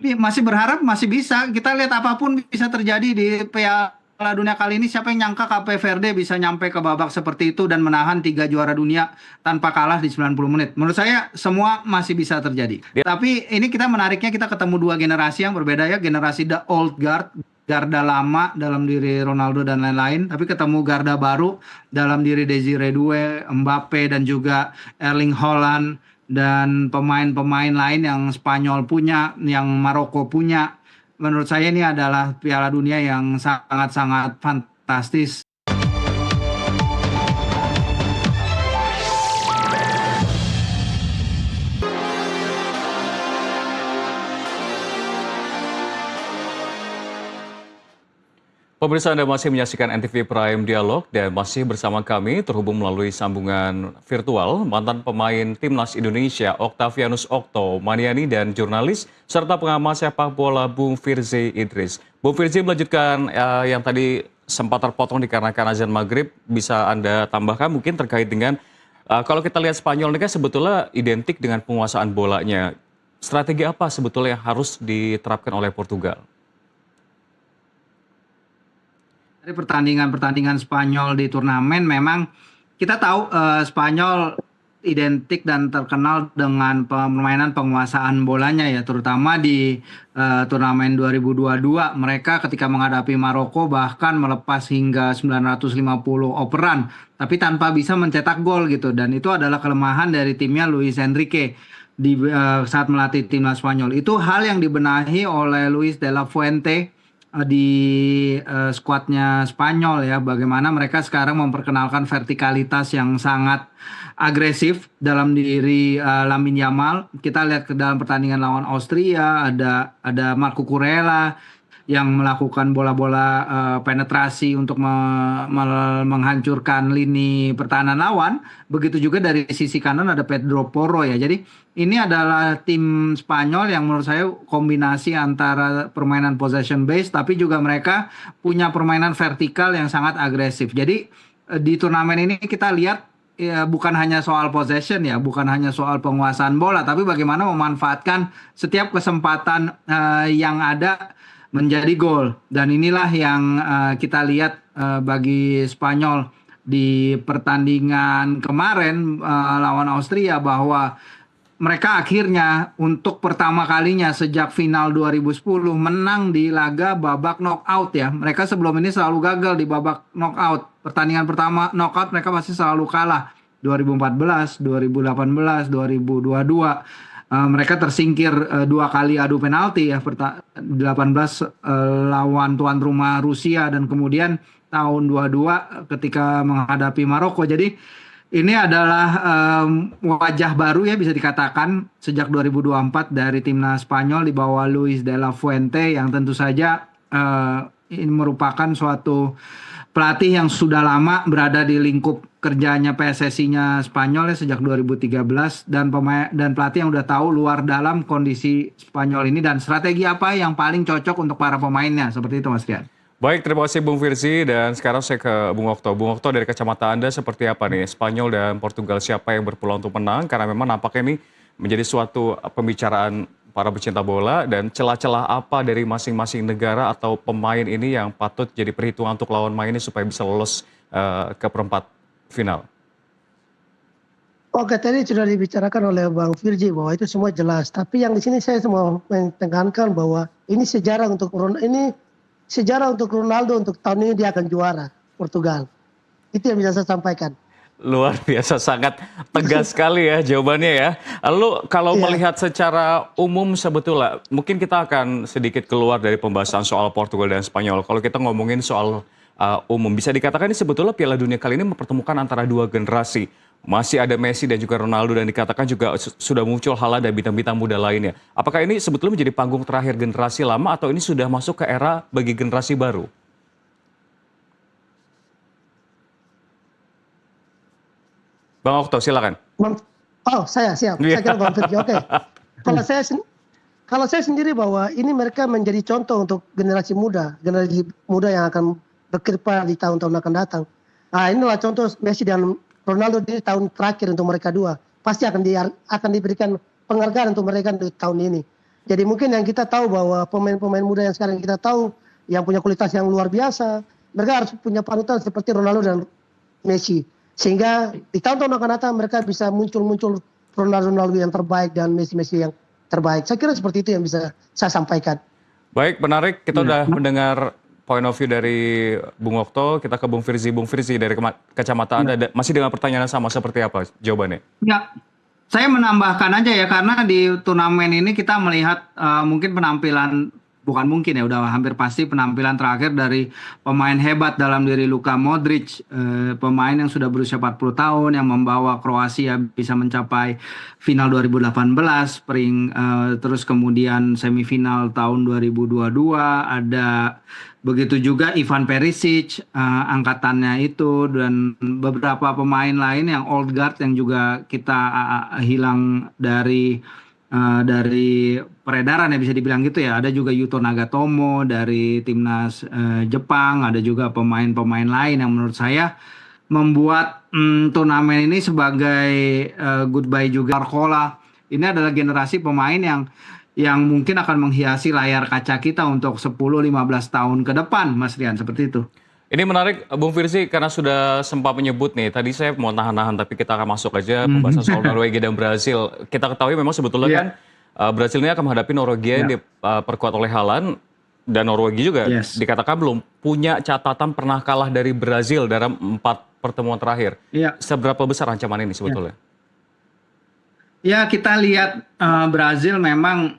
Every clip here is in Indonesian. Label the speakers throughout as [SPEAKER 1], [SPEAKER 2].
[SPEAKER 1] Masih berharap masih bisa. Kita lihat apapun bisa terjadi di Piala Dunia kali ini. Siapa yang nyangka Cape Verde bisa nyampe ke babak seperti itu dan menahan tiga juara dunia tanpa kalah di 90 menit. Menurut saya semua masih bisa terjadi.
[SPEAKER 2] Dia
[SPEAKER 1] Tapi ini kita menariknya kita ketemu dua generasi yang berbeda ya. Generasi the old guard, Garda lama dalam diri Ronaldo dan lain-lain. Tapi ketemu Garda baru dalam diri Desire Due, Mbappe dan juga Erling Haaland dan pemain-pemain lain yang Spanyol punya, yang Maroko punya. Menurut saya ini adalah Piala Dunia yang sangat-sangat fantastis.
[SPEAKER 2] Pemirsa, Anda masih menyaksikan NTV Prime Dialog dan masih bersama kami terhubung melalui sambungan virtual mantan pemain Timnas Indonesia Octavianus Okto Maniani dan jurnalis serta pengamat sepak bola Bung Firzi Idris. Bung Firzi melanjutkan yang tadi sempat terpotong dikarenakan azan maghrib. Bisa Anda tambahkan mungkin terkait dengan kalau kita lihat Spanyol ini kan sebetulnya identik dengan penguasaan bolanya. Strategi apa sebetulnya yang harus diterapkan oleh Portugal?
[SPEAKER 1] Dari pertandingan-pertandingan Spanyol di turnamen memang kita tahu Spanyol identik dan terkenal dengan permainan penguasaan bolanya ya, terutama di turnamen 2022 mereka ketika menghadapi Maroko bahkan melepas hingga 950 operan tapi tanpa bisa mencetak gol gitu, dan itu adalah kelemahan dari timnya Luis Enrique di saat melatih timnas Spanyol. Itu hal yang dibenahi oleh Luis de la Fuente di skuadnya Spanyol ya, bagaimana mereka sekarang memperkenalkan vertikalitas yang sangat agresif dalam diri Lamine Yamal. Kita lihat ke dalam pertandingan lawan Austria ada Marco Kurela yang melakukan bola-bola penetrasi untuk menghancurkan lini pertahanan lawan. Begitu juga dari sisi kanan ada Pedro Porro ya. Jadi ini adalah tim Spanyol yang menurut saya kombinasi antara permainan possession base tapi juga mereka punya permainan vertikal yang sangat agresif. Jadi di turnamen ini kita lihat ya, bukan hanya soal possession ya, bukan hanya soal penguasaan bola, tapi bagaimana memanfaatkan setiap kesempatan yang ada menjadi gol. Dan inilah yang kita lihat bagi Spanyol di pertandingan kemarin lawan Austria, bahwa mereka akhirnya untuk pertama kalinya sejak final 2010 menang di laga babak knockout ya. Mereka sebelum ini selalu gagal di babak knockout. Pertandingan pertama knockout mereka pasti selalu kalah. 2014, 2018, 2022. Mereka tersingkir dua kali adu penalti ya. 18 lawan tuan rumah Rusia dan kemudian tahun 22 ketika menghadapi Maroko. Jadi ini adalah wajah baru ya bisa dikatakan sejak 2024 dari timnas Spanyol di bawah Luis de la Fuente yang tentu saja ini merupakan suatu pelatih yang sudah lama berada di lingkup kerjanya PSSI-nya Spanyol ya sejak 2013, dan pelatih yang udah tahu luar dalam kondisi Spanyol ini dan strategi apa yang paling cocok untuk para pemainnya, seperti itu Mas Rian.
[SPEAKER 2] Baik, terima kasih Bung Firzi dan sekarang saya ke Bung Okto. Bung Okto, dari kacamata Anda seperti apa nih Spanyol dan Portugal, siapa yang berpeluang untuk menang? Karena memang nampaknya ini menjadi suatu pembicaraan para pecinta bola, dan celah-celah apa dari masing-masing negara atau pemain ini yang patut jadi perhitungan untuk lawan main ini supaya bisa lolos ke perempat final.
[SPEAKER 3] Oke, tadi sudah dibicarakan oleh Bang Firji bahwa itu semua jelas. Tapi yang di sini saya mau menekankan bahwa ini sejarah untuk Ronaldo, untuk tahun ini dia akan juara Portugal. Itu yang bisa saya sampaikan.
[SPEAKER 2] Luar biasa, sangat tegas sekali ya jawabannya ya. Lalu kalau melihat secara umum sebetulnya, mungkin kita akan sedikit keluar dari pembahasan soal Portugal dan Spanyol. Kalau kita ngomongin soal umum, bisa dikatakan ini sebetulnya Piala Dunia kali ini mempertemukan antara dua generasi. Masih ada Messi dan juga Ronaldo, dan dikatakan juga sudah muncul hal ada bintang-bintang muda lainnya. Apakah ini sebetulnya menjadi panggung terakhir generasi lama atau ini sudah masuk ke era bagi generasi baru? Bang Okto, silakan.
[SPEAKER 3] Oh, saya siap. Saya kira Bang Firji. Oke. Kalau saya sendiri bahwa ini mereka menjadi contoh untuk generasi muda yang akan berkiprah di tahun-tahun akan datang. Nah, inilah contoh Messi dan Ronaldo di tahun terakhir untuk mereka dua. Pasti akan diberikan penghargaan untuk mereka di tahun ini. Jadi mungkin yang kita tahu bahwa pemain-pemain muda yang sekarang kita tahu yang punya kualitas yang luar biasa, mereka harus punya panutan seperti Ronaldo dan Messi. Sehingga di tahun-tahun akan datang mereka bisa muncul Ronaldo yang terbaik dan Messi yang terbaik. Saya kira seperti itu yang bisa saya sampaikan.
[SPEAKER 2] Baik, menarik. Kita udah mendengar point of view dari Bung Okto. Kita ke Bung Firzi. Bung Firzi, dari kacamata Anda, masih dengan pertanyaan yang sama, seperti apa jawabannya?
[SPEAKER 1] Ya, saya menambahkan aja ya, karena di turnamen ini kita melihat mungkin penampilan, bukan mungkin ya, udah hampir pasti penampilan terakhir dari pemain hebat dalam diri Luka Modric, pemain yang sudah berusia 40 tahun yang membawa Kroasia bisa mencapai final 2018, terus kemudian semifinal tahun 2022, ada begitu juga Ivan Perisic, angkatannya itu, dan beberapa pemain lain yang old guard yang juga kita hilang dari peredaran ya, bisa dibilang gitu ya. Ada juga Yuto Nagatomo dari timnas Jepang, ada juga pemain-pemain lain yang menurut saya membuat turnamen ini sebagai goodbye juga. Barcola ini adalah generasi pemain yang mungkin akan menghiasi layar kaca kita untuk 10-15 tahun ke depan, Mas Rian, seperti itu.
[SPEAKER 2] Ini menarik, Bung Firzi, karena sudah sempat menyebut nih, tadi saya mau nahan-nahan, tapi kita akan masuk aja pembahasan soal Norwegia dan Brazil. Kita ketahui memang sebetulnya kan Brazil ini akan menghadapi Norwegia yang diperkuat oleh Haaland, dan Norwegia juga dikatakan belum punya catatan pernah kalah dari Brazil dalam 4 pertemuan terakhir. Seberapa besar ancaman ini sebetulnya?
[SPEAKER 1] Ya, kita lihat Brazil memang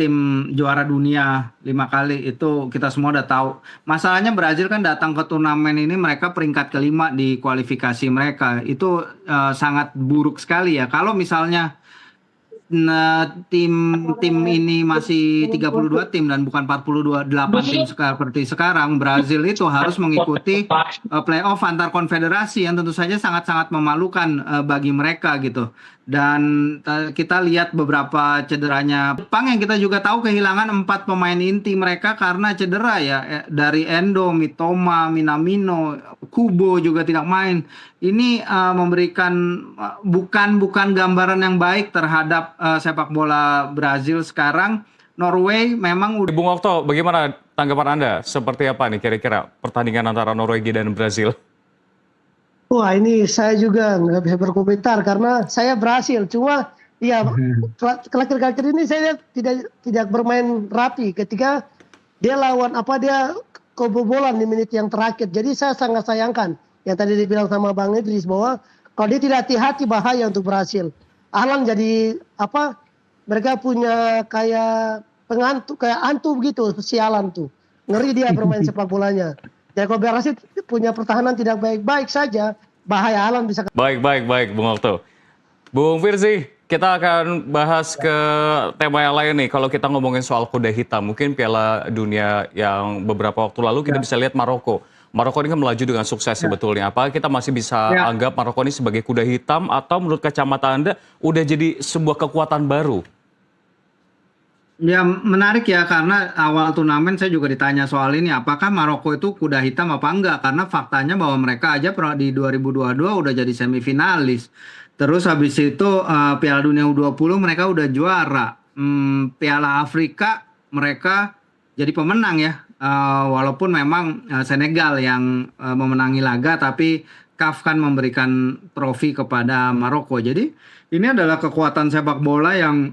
[SPEAKER 1] tim juara dunia 5 kali, itu kita semua udah tahu. Masalahnya Brazil kan datang ke turnamen ini mereka peringkat kelima di kualifikasi mereka. Itu sangat buruk sekali ya. Kalau misalnya tim ini masih 32 tim dan bukan 48 tim seperti sekarang, Brazil itu harus mengikuti playoff antar konfederasi yang tentu saja sangat-sangat memalukan bagi mereka gitu. Dan kita lihat beberapa cederanya Jepang yang kita juga tahu kehilangan 4 pemain inti mereka karena cedera ya, dari Endo, Mitoma, Minamino, Kubo juga tidak main. Ini memberikan bukan gambaran yang baik terhadap sepak bola Brazil sekarang. Norway memang udah.
[SPEAKER 2] Bung Okto, bagaimana tanggapan Anda? Seperti apa nih kira-kira pertandingan antara Norwegia dan Brazil?
[SPEAKER 3] Wah, ini saya juga nggak bisa berkomentar karena saya Brasil. Cuma ya terakhir-terakhir ini saya tidak bermain rapi ketika dia kebobolan di menit yang terakhir. Jadi saya sangat sayangkan yang tadi dibilang sama Bang Idris bahwa kalau dia tidak hati-hati bahaya untuk Brasil. Haaland jadi mereka punya kayak antu begitu, sialan tuh. Ngeri dia bermain sepak bolanya. Ya kalau Brasil punya pertahanan tidak baik-baik saja, bahaya Haaland bisa.
[SPEAKER 2] Baik, Bung Okto. Bung Firzi, kita akan bahas ke tema yang lain nih. Kalau kita ngomongin soal kuda hitam, mungkin Piala Dunia yang beberapa waktu lalu kita bisa lihat Maroko. Maroko ini kan melaju dengan sukses sebetulnya. Apa kita masih bisa anggap Maroko ini sebagai kuda hitam, atau menurut kacamata Anda udah jadi sebuah kekuatan baru?
[SPEAKER 1] Ya, menarik ya, karena awal turnamen saya juga ditanya soal ini, apakah Maroko itu kuda hitam apa enggak, karena faktanya bahwa mereka aja di 2022 udah jadi semifinalis. Terus habis itu Piala Dunia U20 mereka udah juara. Piala Afrika mereka jadi pemenang ya, walaupun memang Senegal yang memenangi laga, tapi CAF kan memberikan trofi kepada Maroko. Jadi ini adalah kekuatan sepak bola yang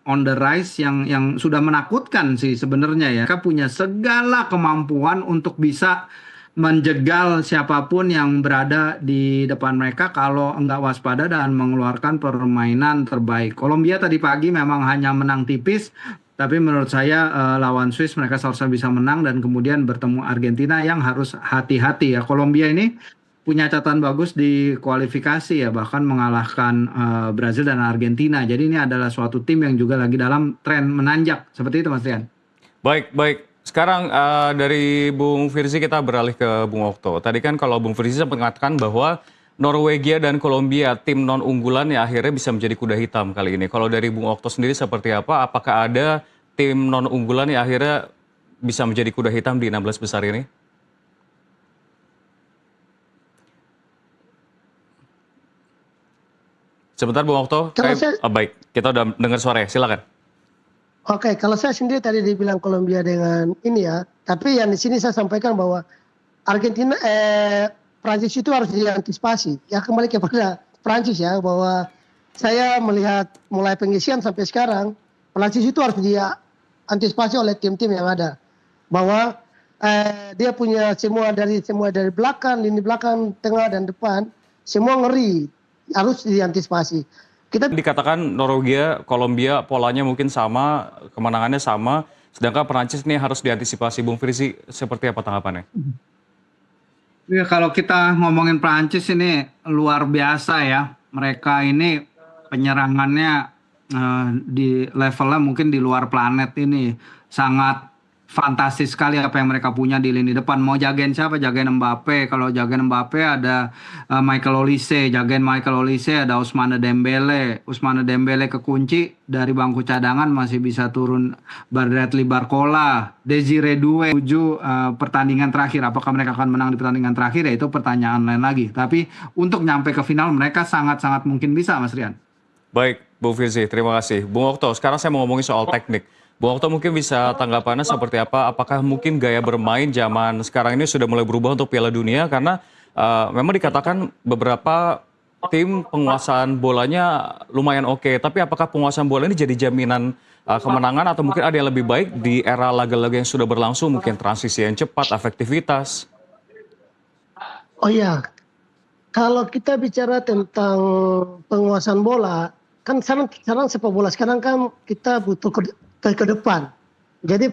[SPEAKER 1] on the rise, yang sudah menakutkan sih sebenarnya ya. Mereka punya segala kemampuan untuk bisa menjegal siapapun yang berada di depan mereka kalau enggak waspada dan mengeluarkan permainan terbaik. Kolombia tadi pagi memang hanya menang tipis, tapi menurut saya lawan Swiss mereka seharusnya bisa menang, dan kemudian bertemu Argentina yang harus hati-hati ya. Kolombia ini punya catatan bagus di kualifikasi ya, bahkan mengalahkan Brazil dan Argentina. Jadi ini adalah suatu tim yang juga lagi dalam tren menanjak. Seperti itu, Mas Rian.
[SPEAKER 2] Baik. Sekarang dari Bung Firzi kita beralih ke Bung Okto. Tadi kan kalau Bung Firzi sempat mengatakan bahwa Norwegia dan Kolombia, tim non-unggulan yang akhirnya bisa menjadi kuda hitam kali ini. Kalau dari Bung Okto sendiri seperti apa? Apakah ada tim non-unggulan yang akhirnya bisa menjadi kuda hitam di 16 besar ini? Sebentar Bung Okto, baik, kita udah dengar suara ya, silakan.
[SPEAKER 3] Oke, kalau saya sendiri tadi dibilang Kolombia dengan ini ya, tapi yang di sini saya sampaikan bahwa Argentina, Prancis itu harus diantisipasi. Ya kembali kepada Prancis ya, bahwa saya melihat mulai pengisian sampai sekarang, Prancis itu harus diantisipasi oleh tim-tim yang ada. Bahwa dia punya semua dari belakang, lini belakang, tengah dan depan, semua ngeri, harus diantisipasi. Kita
[SPEAKER 2] Dikatakan Norwegia, Kolombia, polanya mungkin sama, kemenangannya sama, sedangkan Perancis ini harus diantisipasi. Bung Firzi, seperti apa tanggapannya?
[SPEAKER 1] Ya, kalau kita ngomongin Prancis ini luar biasa ya. Mereka ini penyerangannya di levelnya mungkin di luar planet ini. Sangat fantastis sekali apa yang mereka punya di lini depan. Mau jagain siapa? Jagain Mbappe. Kalau jagain Mbappe ada Michael Olise. Jagain Michael Olise ada Ousmane Dembele. Ousmane Dembele kekunci dari bangku cadangan masih bisa turun Bradley Barcola, Desire Doué menuju pertandingan terakhir. Apakah mereka akan menang di pertandingan terakhir? Ya itu pertanyaan lain lagi. Tapi untuk nyampe ke final mereka sangat-sangat mungkin bisa, Mas Rian.
[SPEAKER 2] Baik, Bung Firzi, terima kasih. Bung Okto, sekarang saya mau ngomongin soal teknik. Bung Okto mungkin bisa tanggapannya seperti apa? Apakah mungkin gaya bermain zaman sekarang ini sudah mulai berubah untuk Piala Dunia? Karena memang dikatakan beberapa tim penguasaan bolanya lumayan oke. Tapi apakah penguasaan bola ini jadi jaminan kemenangan atau mungkin ada yang lebih baik di era laga-laga yang sudah berlangsung? Mungkin transisi yang cepat, efektivitas.
[SPEAKER 3] Oh iya, kalau kita bicara tentang penguasaan bola, kan sekarang sepak bola sekarang kan kita butuh ke depan. Jadi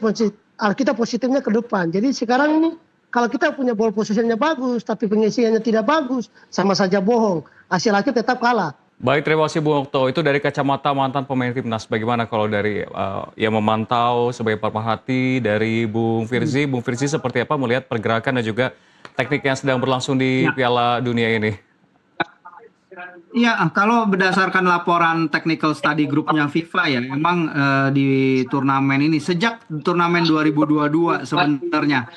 [SPEAKER 3] kita positifnya ke depan. Jadi sekarang ini kalau kita punya ball possession-nya bagus, tapi pengisiannya tidak bagus, sama saja bohong. Hasil akhir tetap kalah.
[SPEAKER 2] Baik, terima kasih Bung Okto. Itu dari kacamata mantan pemain timnas. Bagaimana kalau dari yang memantau sebagai pemerhati dari Bung Firzi? Bung Firzi seperti apa melihat pergerakan dan juga teknik yang sedang berlangsung di
[SPEAKER 1] Ya.
[SPEAKER 2] Piala Dunia ini?
[SPEAKER 1] Iya, kalau berdasarkan laporan technical study grupnya FIFA ya, memang di turnamen ini sejak turnamen 2022 sebenarnya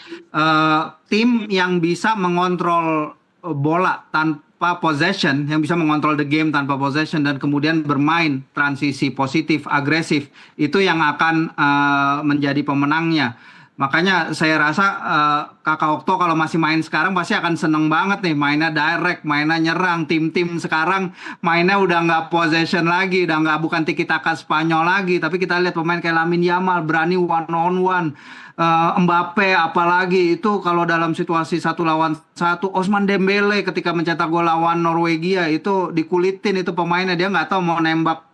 [SPEAKER 1] tim yang bisa mengontrol bola tanpa possession, yang bisa mengontrol the game tanpa possession dan kemudian bermain transisi positif, agresif, itu yang akan menjadi pemenangnya. Makanya saya rasa Kakak Okto kalau masih main sekarang pasti akan seneng banget nih mainnya direct, mainnya nyerang. Tim-tim sekarang mainnya udah nggak possession lagi, udah nggak bukan tiki taka Spanyol lagi. Tapi kita lihat pemain kayak Lamine Yamal berani one on one. Mbappe apalagi itu kalau dalam situasi 1 lawan 1. Ousmane Dembele ketika mencetak gol lawan Norwegia itu dikulitin itu pemainnya, dia nggak tahu mau nembak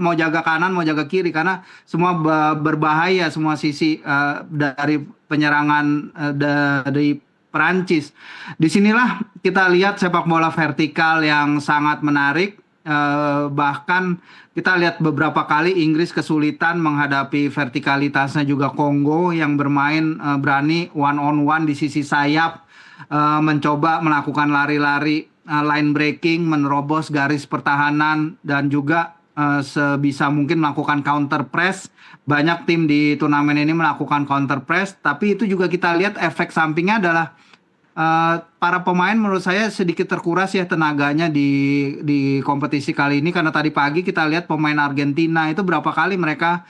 [SPEAKER 1] mau jaga kanan mau jaga kiri karena semua berbahaya semua sisi dari penyerangan dari Perancis. Disinilah kita lihat sepak bola vertikal yang sangat menarik. Bahkan kita lihat beberapa kali Inggris kesulitan menghadapi vertikalitasnya juga Kongo yang bermain berani one on one di sisi sayap, mencoba melakukan lari-lari line breaking, menerobos garis pertahanan dan juga sebisa mungkin melakukan counter press. Banyak tim di turnamen ini melakukan counter press, tapi itu juga kita lihat efek sampingnya adalah para pemain menurut saya sedikit terkuras ya tenaganya di kompetisi kali ini karena tadi pagi kita lihat pemain Argentina itu berapa kali mereka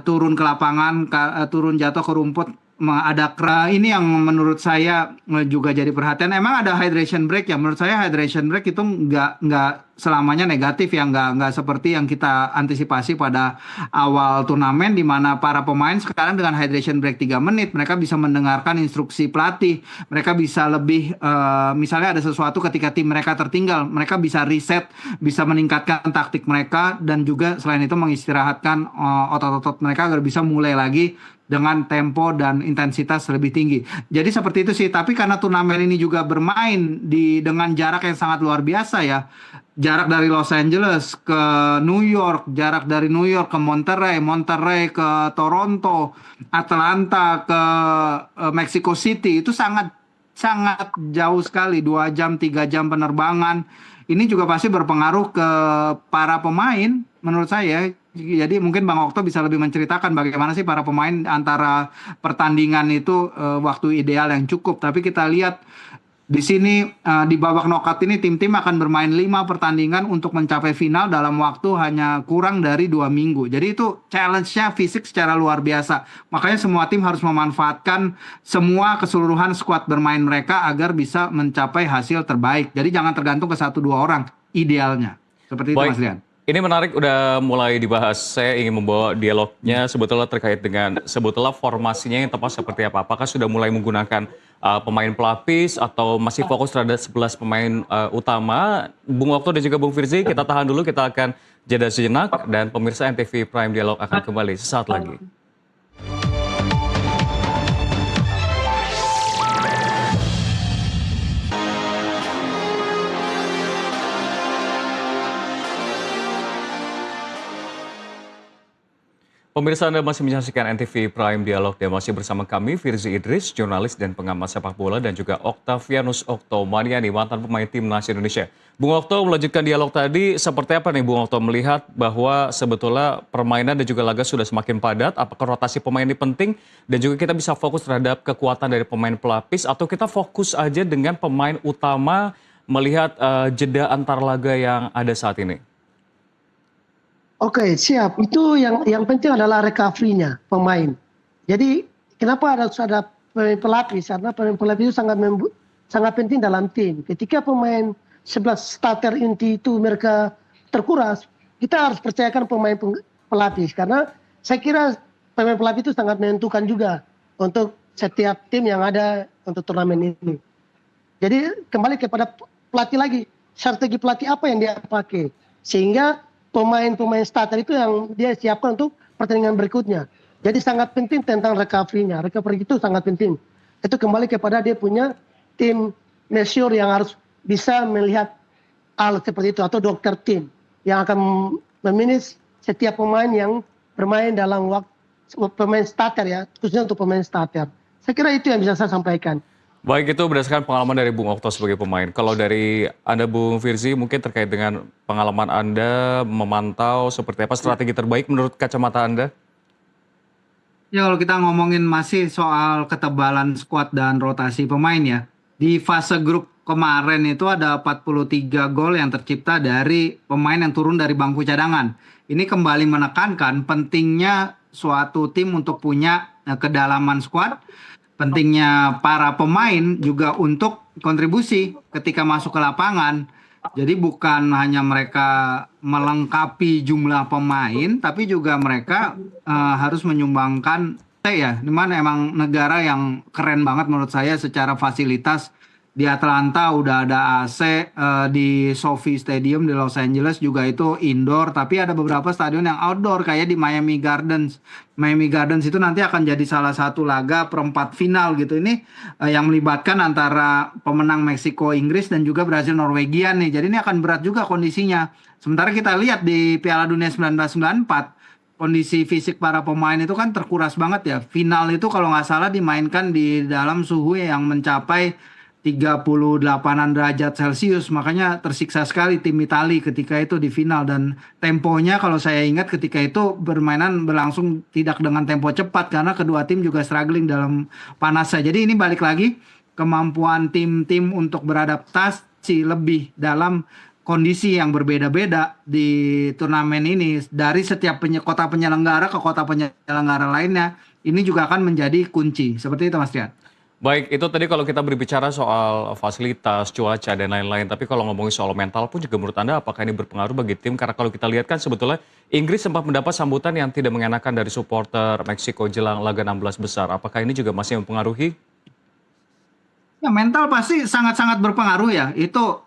[SPEAKER 1] turun ke lapangan, turun jatuh ke rumput. Ini yang menurut saya juga jadi perhatian. Emang ada hydration break ya. Menurut saya hydration break itu nggak selamanya negatif ya, nggak seperti yang kita antisipasi pada awal turnamen di mana para pemain sekarang dengan hydration break 3 menit mereka bisa mendengarkan instruksi pelatih. Mereka bisa lebih misalnya ada sesuatu ketika tim mereka tertinggal, mereka bisa reset, bisa meningkatkan taktik mereka dan juga selain itu mengistirahatkan otot-otot mereka agar bisa mulai lagi dengan tempo dan intensitas lebih tinggi. Jadi seperti itu sih. Tapi karena turnamen ini juga bermain dengan jarak yang sangat luar biasa ya. Jarak dari Los Angeles ke New York, jarak dari New York ke Monterrey, Monterrey ke Toronto, Atlanta ke Mexico City itu sangat sangat jauh sekali, 2 jam 3 jam penerbangan. Ini juga pasti berpengaruh ke para pemain menurut saya. Jadi mungkin Bang Okto bisa lebih menceritakan bagaimana sih para pemain antara pertandingan itu waktu ideal yang cukup. Tapi kita lihat Di sini di babak knockout ini tim-tim akan bermain 5 pertandingan untuk mencapai final dalam waktu hanya kurang dari 2 minggu. Jadi itu challenge-nya fisik secara luar biasa. Makanya semua tim harus memanfaatkan semua keseluruhan skuad bermain mereka agar bisa mencapai hasil terbaik. Jadi jangan tergantung ke 1-2 orang idealnya. Seperti itu
[SPEAKER 2] Baik,
[SPEAKER 1] Mas Rian.
[SPEAKER 2] ini menarik udah mulai dibahas. Saya ingin membawa dialognya sebetulnya terkait dengan sebetulnya formasinya yang tepat seperti apa. Apakah sudah mulai menggunakan pemain pelapis atau masih fokus terhadap 11 pemain utama? Bung Okto dan juga Bung Firzi, kita tahan dulu, kita akan jeda sejenak dan pemirsa NTV Prime Dialog akan kembali sesaat lagi. Pemirsa, Anda masih menyaksikan NTV Prime Dialog dan masih bersama kami, Firzi Idris, jurnalis dan pengamat sepak bola, dan juga Octavianus Okto Maniani, mantan pemain timnas Indonesia. Bung Okto, melanjutkan dialog tadi, seperti apa nih Bung Okto melihat bahwa sebetulnya permainan dan juga laga sudah semakin padat, apakah rotasi pemain ini penting, dan juga kita bisa fokus terhadap kekuatan dari pemain pelapis, atau kita fokus aja dengan pemain utama melihat jeda antar laga yang ada saat ini?
[SPEAKER 3] Oke, siap. Itu yang penting adalah recovery-nya pemain. Jadi kenapa harus ada pemain pelapis? Karena pemain pelapis itu sangat penting dalam tim. Ketika pemain 11 starter inti itu mereka terkuras, kita harus percayakan pemain pelapis. Karena saya kira pemain pelapis itu sangat menentukan juga untuk setiap tim yang ada untuk turnamen ini. Jadi kembali kepada pelatih lagi, strategi pelatih apa yang dia pakai. Sehingga pemain-pemain starter itu yang dia siapkan untuk pertandingan berikutnya. Jadi sangat penting tentang recovery-nya. Recovery itu sangat penting. Itu kembali kepada dia punya tim measure yang harus bisa melihat hal seperti itu, atau dokter tim yang akan memanage setiap pemain yang bermain dalam waktu pemain starter ya, khususnya untuk pemain starter. Saya kira itu yang bisa saya sampaikan.
[SPEAKER 2] Baik, itu berdasarkan pengalaman dari Bung Okto sebagai pemain. Kalau dari Anda, Bung Firzi, mungkin terkait dengan pengalaman Anda memantau seperti apa strategi terbaik menurut kacamata Anda?
[SPEAKER 1] Ya kalau kita ngomongin masih soal ketebalan skuad dan rotasi pemain ya. Di fase grup kemarin itu ada 43 gol yang tercipta dari pemain yang turun dari bangku cadangan. Ini kembali menekankan pentingnya suatu tim untuk punya kedalaman skuad, pentingnya para pemain juga untuk kontribusi ketika masuk ke lapangan. Jadi bukan hanya mereka melengkapi jumlah pemain, tapi juga mereka harus menyumbangkan ya, dimana emang negara yang keren banget menurut saya secara fasilitas. Di Atlanta udah ada AC, di SoFi Stadium di Los Angeles juga itu indoor, tapi ada beberapa stadion yang outdoor kayak di Miami Gardens. Miami Gardens itu nanti akan jadi salah satu laga perempat final gitu. Ini yang melibatkan antara pemenang Meksiko Inggris dan juga Brazil Norwegia nih. Jadi ini akan berat juga kondisinya. Sementara kita lihat di Piala Dunia 1994, kondisi fisik para pemain itu kan terkuras banget ya. Final itu kalau nggak salah dimainkan di dalam suhu yang mencapai 38-an derajat Celcius, makanya tersiksa sekali tim Italia ketika itu di final. Dan temponya kalau saya ingat ketika itu permainan berlangsung tidak dengan tempo cepat karena kedua tim juga struggling dalam panasnya. Jadi ini balik lagi kemampuan tim-tim untuk beradaptasi lebih dalam kondisi yang berbeda-beda di turnamen ini, dari setiap kota penyelenggara ke kota penyelenggara lainnya. Ini juga akan menjadi kunci. Seperti itu Mas Rian.
[SPEAKER 2] Baik, itu tadi kalau kita berbicara soal fasilitas, cuaca, dan lain-lain. Tapi kalau ngomongin soal mental pun juga menurut Anda apakah ini berpengaruh bagi tim? Karena kalau kita lihat kan sebetulnya Inggris sempat mendapat sambutan yang tidak mengenakan dari supporter Meksiko jelang laga 16 besar. Apakah ini juga masih mempengaruhi?
[SPEAKER 1] Ya, mental pasti sangat-sangat berpengaruh ya. Itu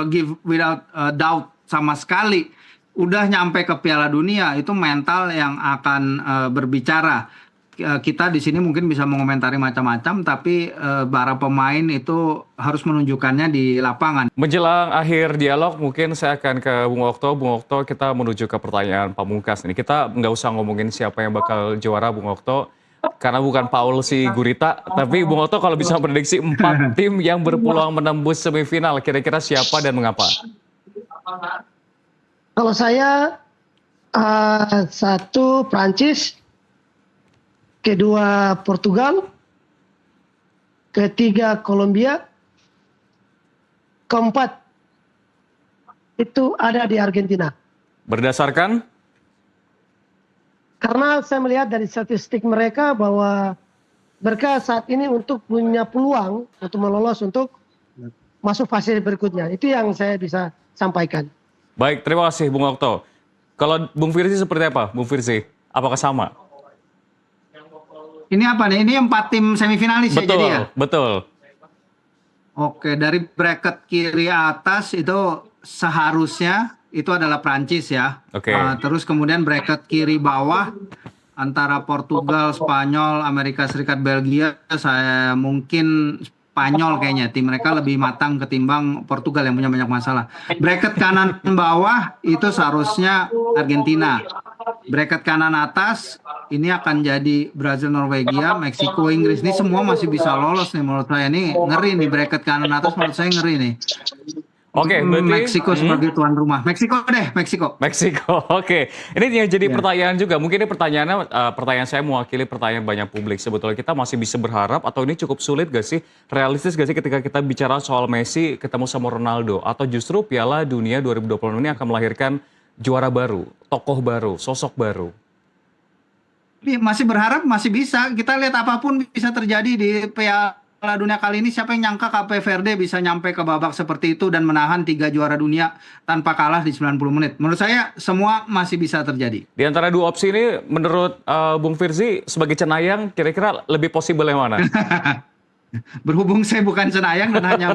[SPEAKER 1] give without doubt sama sekali. Udah nyampe ke Piala Dunia, itu mental yang akan berbicara. Kita di sini mungkin bisa mengomentari macam-macam, tapi para pemain itu harus menunjukkannya di lapangan.
[SPEAKER 2] Menjelang akhir dialog, mungkin saya akan ke Bung Okto. Bung Okto, kita menuju ke pertanyaan pamungkas. Ini kita nggak usah ngomongin siapa yang bakal juara, Bung Okto, karena bukan Paul si Gurita. Tapi Bung Okto kalau bisa prediksi 4 tim yang berpeluang menembus semifinal, kira-kira siapa dan mengapa?
[SPEAKER 3] Kalau saya, satu Prancis, kedua Portugal, ketiga Kolombia, keempat itu ada di Argentina.
[SPEAKER 2] Berdasarkan
[SPEAKER 3] Karena saya melihat dari statistik mereka bahwa mereka saat ini untuk punya peluang untuk melolos untuk masuk fase berikutnya. Itu yang saya bisa sampaikan.
[SPEAKER 2] baik, terima kasih Bung Okto. Kalau Bung Firzi seperti apa, Bung Firzi? Apakah sama?
[SPEAKER 1] Ini apa nih? Ini 4 tim semifinalis ya jadi ya?
[SPEAKER 2] Betul.
[SPEAKER 1] Oke, dari bracket kiri atas itu seharusnya itu adalah Prancis ya.
[SPEAKER 2] Oke.
[SPEAKER 1] Terus kemudian bracket kiri bawah antara Portugal, Spanyol, Amerika Serikat, Belgia. Saya mungkin Spanyol kayaknya tim mereka lebih matang ketimbang Portugal yang punya banyak masalah. Bracket kanan bawah itu seharusnya Argentina. Bracket kanan atas ini akan jadi Brazil, Norwegia, Meksiko, Inggris. Ini semua masih bisa lolos nih menurut saya. Ini ngeri nih bracket kanan atas menurut saya ngeri nih.
[SPEAKER 2] Oke, berarti
[SPEAKER 1] Meksiko sebagai tuan rumah. Meksiko deh, Meksiko.
[SPEAKER 2] Meksiko. Oke. Ini yang jadi pertanyaan juga. Mungkin ini pertanyaannya pertanyaan saya mewakili pertanyaan banyak publik. Sebetulnya kita masih bisa berharap atau ini cukup sulit gak sih? Realistis gak sih ketika kita bicara soal Messi ketemu sama Ronaldo, atau justru Piala Dunia 2026 ini akan melahirkan juara baru, tokoh baru, sosok baru?
[SPEAKER 1] Masih berharap masih bisa. Kita lihat apapun bisa terjadi di Piala Dunia kali ini. Siapa yang nyangka Cape Verde bisa nyampe ke babak seperti itu dan menahan 3 juara dunia tanpa kalah di 90 menit. Menurut saya semua masih bisa terjadi.
[SPEAKER 2] Di antara dua opsi ini, menurut Bung Firzi sebagai cenayang, kira-kira lebih possible yang mana?
[SPEAKER 1] Berhubung saya bukan cenayang dan hanya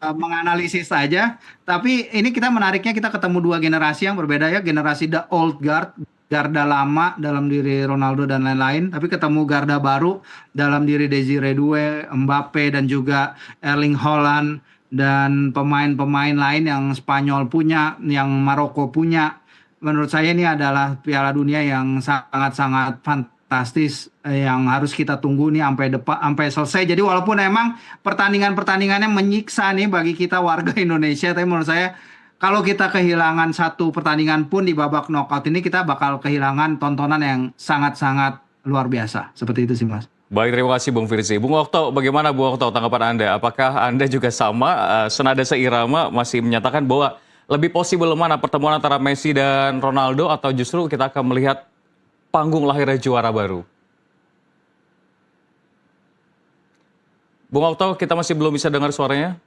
[SPEAKER 1] menganalisis saja, tapi ini kita menariknya kita ketemu dua generasi yang berbeda ya, generasi the old guard, garda lama dalam diri Ronaldo dan lain-lain, tapi ketemu garda baru dalam diri Desire Doué, Mbappe dan juga Erling Haaland dan pemain-pemain lain yang Spanyol punya, yang Maroko punya. Menurut saya ini adalah Piala Dunia yang sangat-sangat fantastis yang harus kita tunggu nih sampai selesai. Jadi walaupun emang pertandingannya menyiksa nih bagi kita warga Indonesia, tapi menurut saya kalau kita kehilangan satu pertandingan pun di babak knockout ini, kita bakal kehilangan tontonan yang sangat-sangat luar biasa. Seperti itu sih, Mas.
[SPEAKER 2] Baik, terima kasih Bung Firzi. Bung Okto, bagaimana Bung Okto tanggapan Anda? Apakah Anda juga sama, senada seirama, masih menyatakan bahwa lebih possible mana pertemuan antara Messi dan Ronaldo, atau justru kita akan melihat panggung lahirnya juara baru? Bung Okto, kita masih belum bisa dengar suaranya.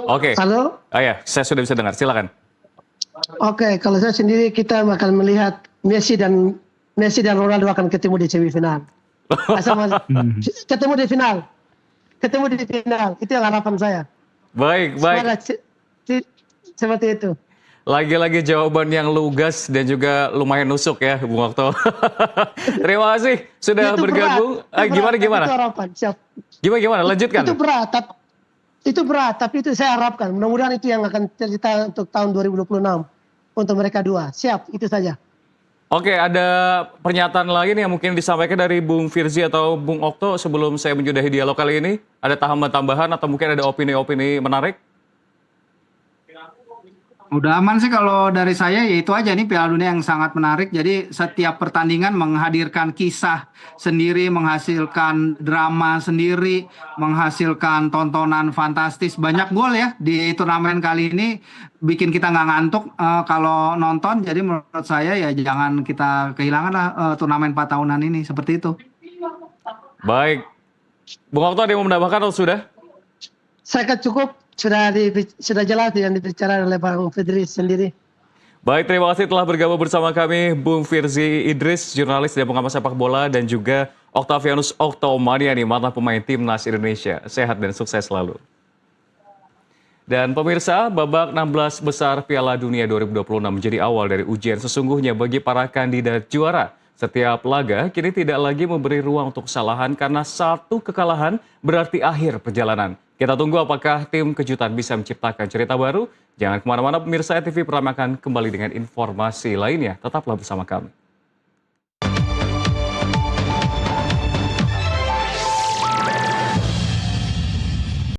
[SPEAKER 2] Oke.
[SPEAKER 3] Halo?
[SPEAKER 2] Ya, saya sudah bisa dengar. Silakan.
[SPEAKER 3] Oke, kalau saya sendiri kita akan melihat Messi dan Ronaldo akan ketemu di semifinal. Ketemu di final. Itu yang harapan saya.
[SPEAKER 2] Baik.
[SPEAKER 3] Seperti itu.
[SPEAKER 2] Lagi-lagi jawaban yang lugas dan juga lumayan nusuk ya, Bung Okto. Terima kasih sudah bergabung. Gimana?
[SPEAKER 3] Itu harapan, siap.
[SPEAKER 2] Gimana? Lanjutkan.
[SPEAKER 3] Itu berat, tapi itu saya harapkan. Mudah-mudahan itu yang akan cerita untuk tahun 2026 untuk mereka dua. Siap, itu saja.
[SPEAKER 2] Oke, ada pernyataan lain yang mungkin disampaikan dari Bung Firzi atau Bung Okto sebelum saya menyudahi dialog kali ini? Ada tambahan atau mungkin ada opini-opini menarik?
[SPEAKER 1] Udah aman sih kalau dari saya, ya itu aja nih Piala Dunia yang sangat menarik. Jadi setiap pertandingan menghadirkan kisah sendiri, menghasilkan drama sendiri, menghasilkan tontonan fantastis. Banyak gol ya di turnamen kali ini, bikin kita nggak ngantuk kalau nonton. Jadi menurut saya ya jangan kita kehilangan lah turnamen 4 tahunan ini, seperti itu.
[SPEAKER 2] Baik. Bung Okto ada yang mau menambahkan atau sudah?
[SPEAKER 3] Saya akan cukup. Sudah jelas yang dibicarakan oleh Bang Fidris sendiri.
[SPEAKER 2] Baik, terima kasih telah bergabung bersama kami Bung Firzi Idris, jurnalis dan pengamat sepak bola, dan juga Octavianus Okto Maniani, mantan pemain timnas Indonesia. Sehat dan sukses selalu. Dan pemirsa, babak 16 besar Piala Dunia 2026 menjadi awal dari ujian sesungguhnya bagi para kandidat juara. Setiap laga kini tidak lagi memberi ruang untuk kesalahan karena satu kekalahan berarti akhir perjalanan. Kita tunggu apakah tim kejutan bisa menciptakan cerita baru. Jangan kemana-mana pemirsa, ANTV Prime akan kembali dengan informasi lainnya. Tetaplah bersama kami.